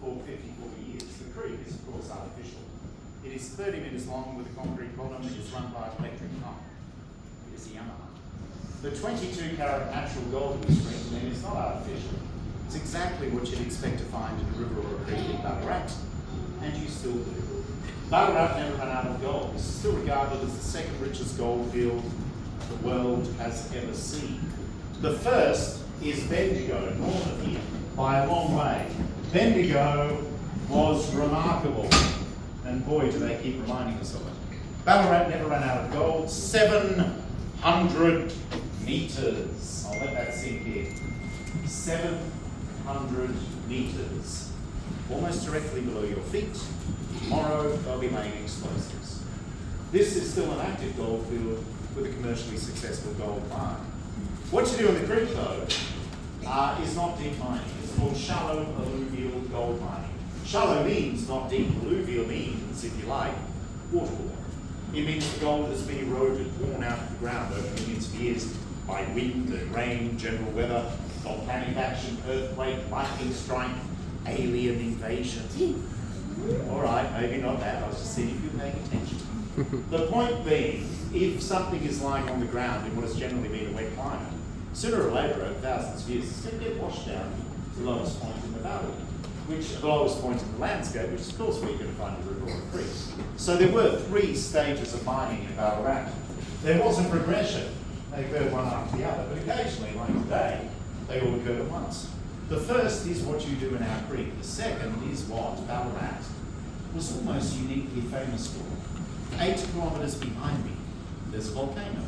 for 54 years. The creek is, of course, artificial. It is 30 metres long with a concrete bottom. It is run by an electric pump. It is a Yamaha. The 22 carat natural gold in the spring then is not artificial. It's exactly what you'd expect to find in a river or a creek in Ballarat, and you still do. Ballarat never ran out of gold. This is still regarded as the second richest gold field the world has ever seen. The first is Bendigo, north of here, by a long way. Bendigo was remarkable, and boy, do they keep reminding us of it. Ballarat never ran out of gold. 700 metres. I'll let that sink in. 700 metres. Almost directly below your feet. Tomorrow they'll be laying explosives. This is still an active gold field with a commercially successful gold mine. What you do in the creek, though, is not deep mining. It's called shallow alluvial gold mining. Shallow means not deep. Alluvial means, if you like, waterborne. It means the gold has been eroded, worn out of the ground over millions of years by wind and rain, general weather, volcanic action, earthquake, lightning strike, alien invasion. All right, maybe not that. I was just seeing if you're paying attention. The point being, if something is lying on the ground in what has generally been a wet climate, sooner or later, over thousands of years, it's going to get washed down to the lowest point in the valley, which the lowest point in the landscape, which is of course where you're going to find a river or a creek. So there were 3 stages of mining in Ballarat. There was a progression. They occurred one after the other, but occasionally, like today, they all occurred at once. The first is what you do in our creek. The second is what Ballarat was almost uniquely famous for. 8 kilometres behind me, there's a volcano.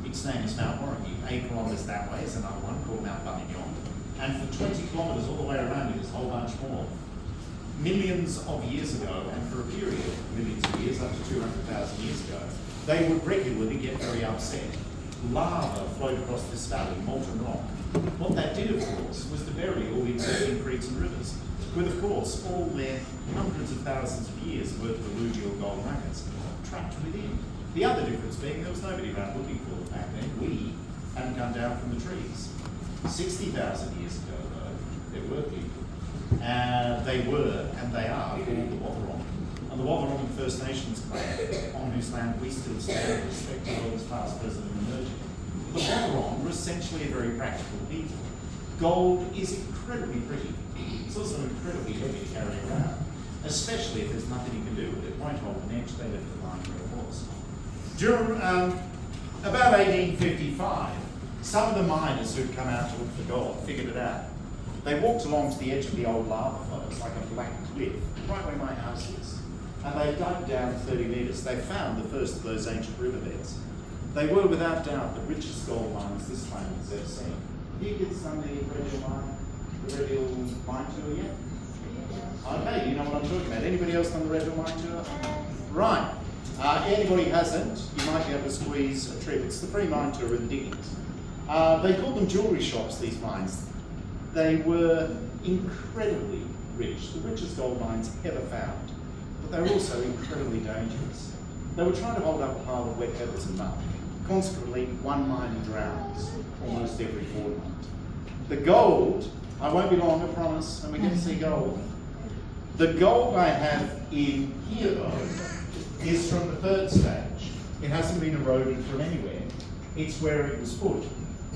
Its name is Mount Warringy. 8 kilometres that way is another one called Mount Buninyong. And for 20 kilometres all the way around it is a whole bunch more. Millions of years ago, and for a period of millions of years, up to 200,000 years ago, they would regularly get very upset. Lava flowed across this valley, molten rock. What that did, of course, was to bury all the existing creeks and rivers, with, of course, all their hundreds of thousands of years worth of alluvial gold nuggets trapped within. The other difference being there was nobody around looking for them back then. We hadn't come down from the trees. 60,000 years ago, though, there were people. They were, and they are, called the Wathaurong. And the Wathaurong First Nations clan, on whose land we still stand, respect the world's past, present, and emerging. The Wathaurong were essentially a very practical people. Gold is incredibly pretty. It's also incredibly heavy to carry around, especially if there's nothing you can do with it. It won't hold an edge, they left it lying where it was. During about 1855, some of the miners who'd come out to look for gold figured it out. They walked along to the edge of the old lava flows, like a black cliff, right where my house is. And they dug down 30 metres. They found the first of those ancient riverbeds. They were, without doubt, the richest gold mines this planet has ever seen. You kids done the Red Hill mine tour yet? Okay, you know what I'm talking about. Anybody else done the Red Hill mine tour? Right. Anybody hasn't, you might be able to squeeze a trip. It's the free mine tour in the diggings. They called them jewellery shops, these mines. They were incredibly rich, the richest gold mines ever found, but they were also incredibly dangerous. They were trying to hold up a pile of wet pebbles and mud. Consequently, one miner drowns almost every fortnight. The gold, I won't be long, I promise, and we get to see gold. The gold I have in here, though, is from the third stage. It hasn't been eroded from anywhere. It's where it was put.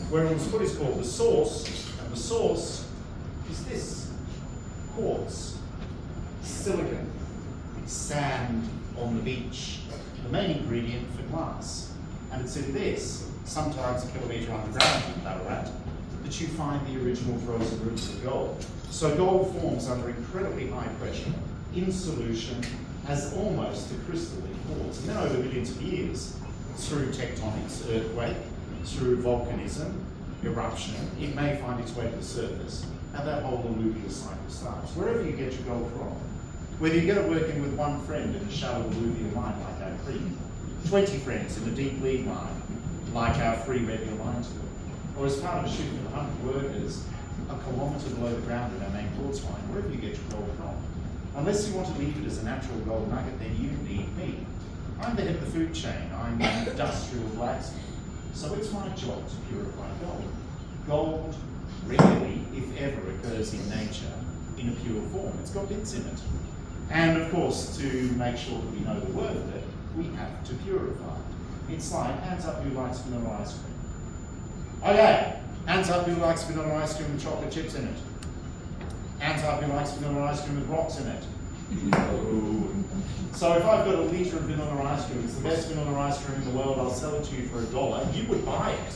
Where it was put is called the source, and the source is this: quartz, silicon, sand on the beach, the main ingredient for glass. And it's in this, sometimes a kilometre underground in Ballarat, that you find the original frozen roots of gold. So gold forms under incredibly high pressure, in solution, as almost a crystalline quartz. And then over millions of years, through tectonics, earthquake, through volcanism, eruption, it may find its way to the surface, and that whole alluvial cycle starts. Wherever you get your gold from, whether you get it working with one friend in a shallow alluvial mine like our creek, 20 friends in a deep lead mine like our free Red Hill mine tour, or as part of a shift of 100 workers a kilometre below the ground in our main quartz mine, wherever you get your gold from. Unless you want to leave it as a natural gold nugget, then you need me. I'm the head of the food chain. I'm an industrial blacksmith. So it's my job to purify gold. Gold rarely, if ever, occurs in nature in in a pure form. It's got bits in it. And of course, to make sure that we know the word of it, we have to purify it. It's like, hands up who likes vanilla ice cream. Okay, hands up who likes vanilla ice cream with chocolate chips in it. Hands up who likes vanilla ice cream with rocks in it. So if I've got a litre of vanilla ice cream, it's the best vanilla ice cream in the world, I'll sell it to you for $1, you would buy it.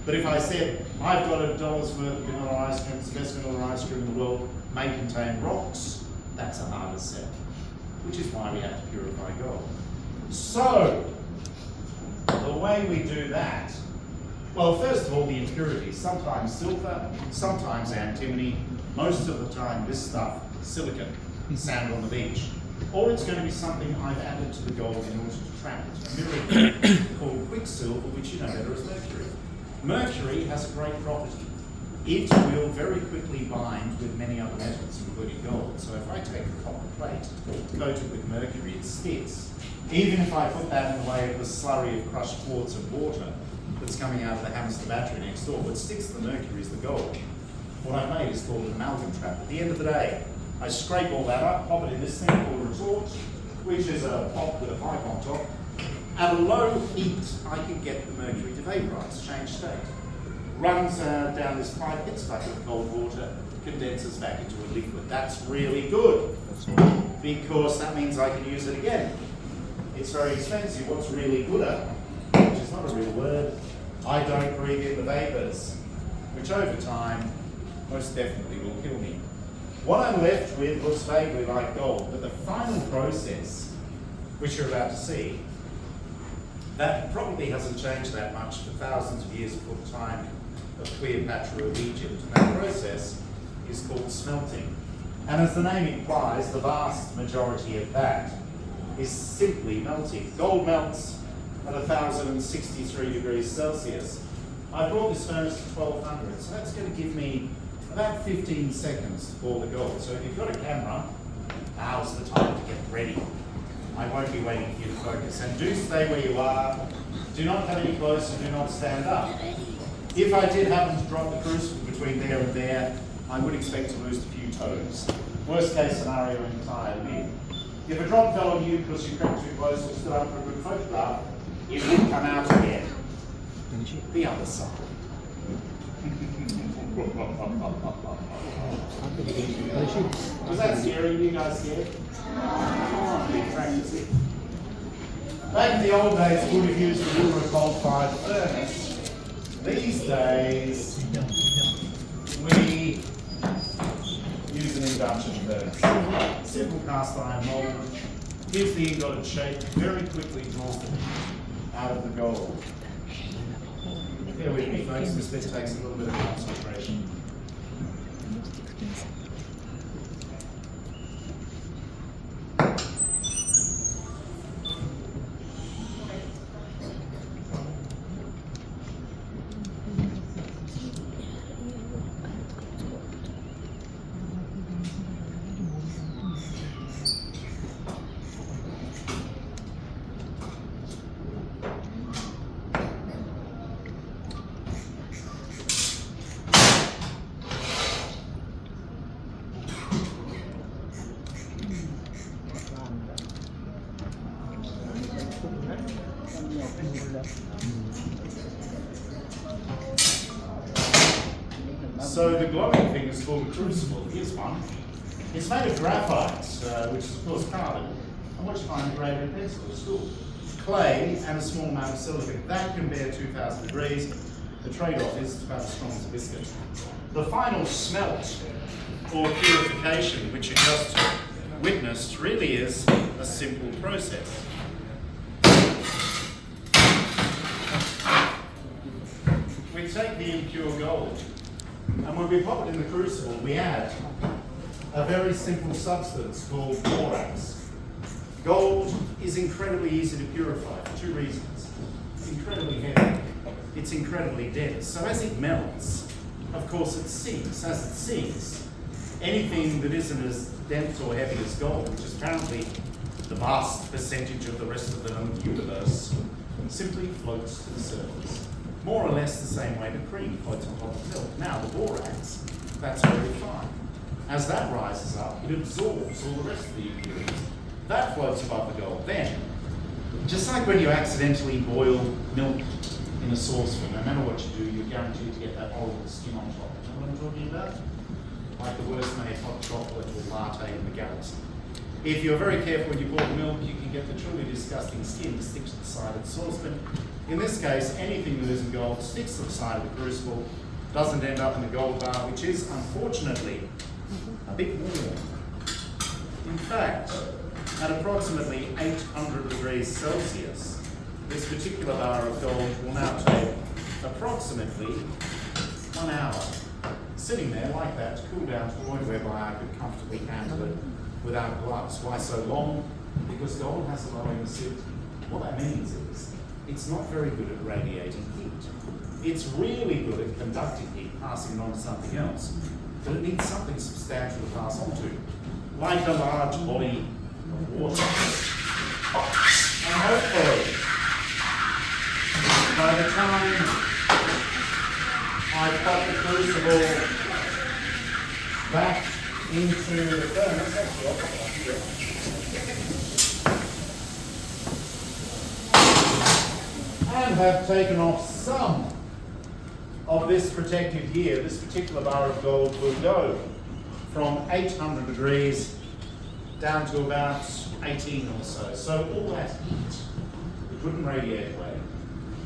But if I said, I've got $1 worth of vanilla ice cream, it's the best vanilla ice cream in the world, may contain rocks, that's a harder sell. Which is why we have to purify gold. So, the way we do that, well, first of all, the impurities. Sometimes silver, sometimes antimony, most of the time this stuff, silicon, sand on the beach. Or it's going to be something I've added to the gold in order to trap it. A mineral called quicksilver, which you know better as mercury. Mercury has a great property. It will very quickly bind with many other metals, including gold. So if I take a copper plate, coat it with mercury, it sticks. Even if I put that in the way of the slurry of crushed quartz and water that's coming out of the Hamster battery next door, what sticks to the mercury is the gold. What I've made is called an amalgam trap. At the end of the day, I scrape all that up, pop it in this thing called a retort, which is a pot with a pipe on top. At a low heat, I can get the mercury to vaporize, change state. Runs down this pipe, hits back with cold water, condenses back into a liquid. That's really good, because that means I can use it again. It's very expensive. What's really gooder, which is not a real word, I don't breathe in the vapors, which over time most definitely will kill me. What I'm left with looks vaguely like gold, but the final process, which you're about to see, that probably hasn't changed that much for thousands of years before the time of Cleopatra of Egypt. And that process is called smelting. And as the name implies, the vast majority of that is simply melting. Gold melts at 1,063 degrees Celsius. I brought this furnace to 1200, so that's going to give me about 15 seconds to pour the gold. So if you've got a camera, now's the time to get ready. I won't be waiting for you to focus. And do stay where you are. Do not come any closer, do not stand up. If I did happen to drop the crucible between there and there, I would expect to lose a few toes. Worst case scenario, an entire limb. If a drop fell on you because you crept too close or stood up for a good photograph, it would come out again. The other side. Was that scary? You guys scared? Practice it. Back in the old days, we would have used the Wilmer coal-fired furnace. These days, we use an induction furnace. Simple cast iron mold, gives the ingot its shape, very quickly draws the heat out of the gold. Bear with me, folks, this bit takes a little bit of concentration. So the glowing thing is called a crucible. Here's one. It's made of graphite, which is of course carbon. And what you find in grade red pencil at school. Clay and a small amount of silicon. That can bear 2,000 degrees. The trade-off is it's about as strong as a biscuit. The final smelt, or purification, which you just witnessed, really is a simple process. We take the impure gold, and when we pop it in the crucible, we add a very simple substance called borax. Gold is incredibly easy to purify for two reasons. It's incredibly heavy, it's incredibly dense. So as it melts, of course it sinks. As it sinks, anything that isn't as dense or heavy as gold, which is apparently the vast percentage of the rest of the known universe, simply floats to the surface. More or less the same way the cream floats on top of milk. Now the borax, that's very fine. As that rises up, it absorbs all the rest of the impurities. That floats above the gold. Then, just like when you accidentally boil milk in a saucepan, no matter what you do, you're guaranteed to get that horrible skin on top. You know what I'm talking about? Like the worst made hot chocolate or latte in the galaxy. If you're very careful when you boil milk, you can get the truly disgusting skin that sticks to the side of the saucepan. In this case, anything that isn't gold sticks to the side of the crucible, doesn't end up in the gold bar, which is, unfortunately, a bit warm. In fact, at approximately 800 degrees Celsius, this particular bar of gold will now take approximately 1 hour sitting there like that to cool down to a point whereby I could comfortably handle it without gloves. Why so long? Because gold has a low emissivity. What that means is it's not very good at radiating heat. It's really good at conducting heat, passing it on to something else, but it needs something substantial to pass on to, like a large body of water. And hopefully, by the time I pop the crucible back into the furnace, actually I'll pop it up here, and have taken off some of this protective gear, this particular bar of gold will go from 800 degrees down to about 18 or so. So all that heat that couldn't radiate away,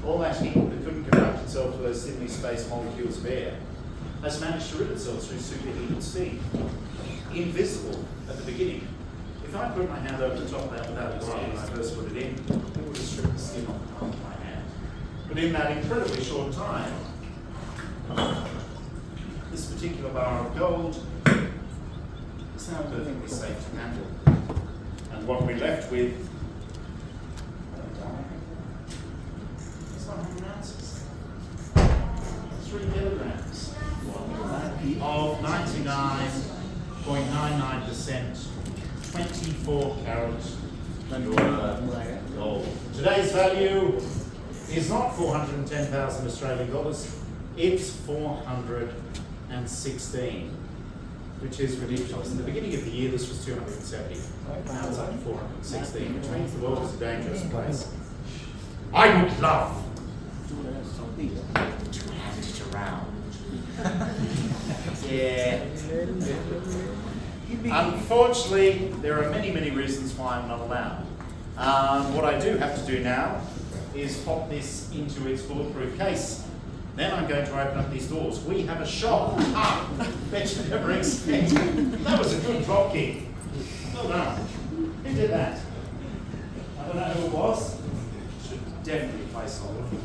all that heat that couldn't conduct itself to those thinly spaced molecules of air, has managed to rid itself through superheated steam. Invisible at the beginning. If I put my hand over the top of that without a glove when I first put it in, it would have stripped the skin off the palm of my hand. But in that incredibly short time, this particular bar of gold is now perfectly safe to handle. And what we're left with is 100 ounces. 3 kilograms of 99.99% 24 carat pure gold. Today's value is not 410,000 Australian dollars, it's 416, which is ridiculous. In the beginning of the year, this was 270. Now it's up to 416, which means the world is a dangerous place. I would love to hand it around. Yeah. Unfortunately, there are many, many reasons why I'm not allowed. What I do have to do now is pop this into its bulletproof case. Then I'm going to open up these doors. We have a shop. Bet you never expect. That was a good drop kick. Well done. Who did that? I don't know who it was. Should definitely play solid. You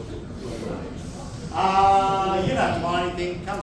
don't have to buy anything. Come